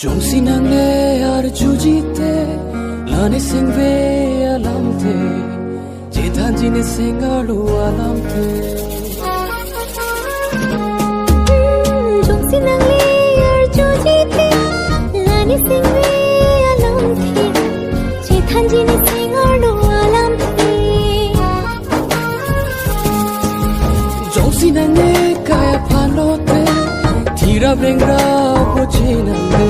Jongsi nang le ar juji te lani singve alam te jetan jine singalu alam te Jongsi nang le ar juji te lani singve alam te jetan jine singalu alam te Jongsi nang le kaya phalo te thira brengra poche nang le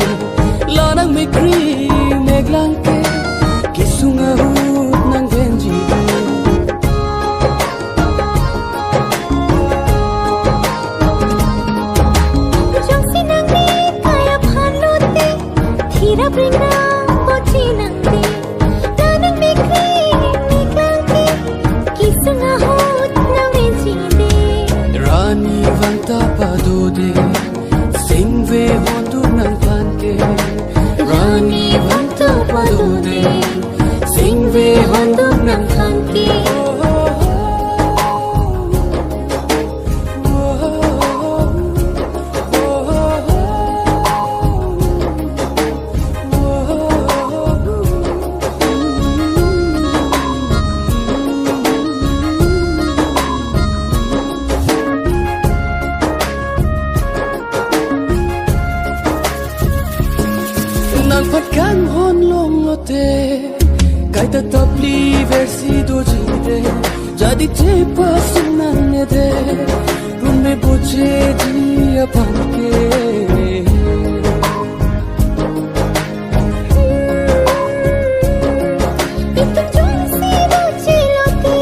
lanang me kri meglang ke kisunga hut nang venji Jongsi nang le kaya phalo te thira brengra poche nang le lanang me kri meglang ke kisunga hut nang venji de Rani vanta padode singve hondu nang panke Rani vanta padode singve hondu nang panke Nang patkan hon long lote kai ta tapli versi do jide jadi te pasunan ne de rume boche dia panke Itum jongsi do chilote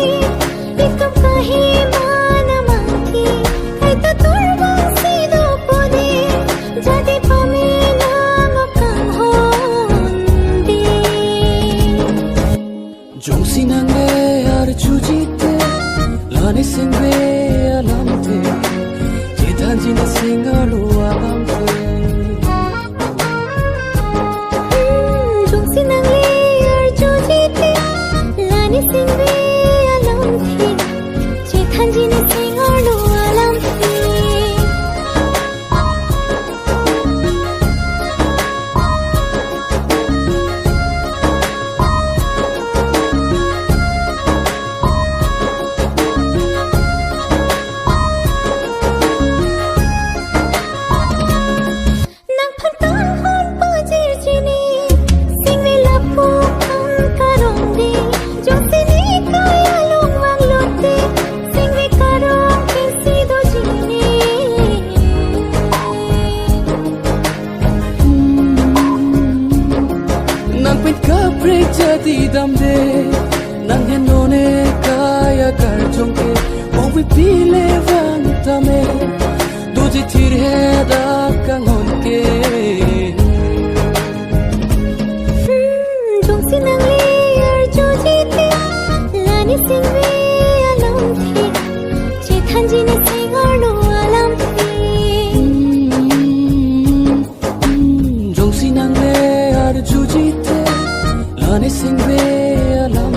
itum kahe mana mangke kai ta tor bongsi do pode jadi pamina ngokang honde Jongsi nang le ar juji te lani singve alam te jetan jine singalu alam te Jongsi nang le ar juji te lani singve alam te jetan jine singalu alam te Nang phanton hon pajir jine singve lapu ang karong de jongsi ni kaya lungwang lote singve karong kisi do jine Nang pit ka break jadi dam de nang henone kaya kar jongke ong we pile van tame doji thir he da kang hon ke Jongsi nang le ar juji te lani singve alam te jetan jine singalu alam te Jongsi nang le ar juji te lani singve alam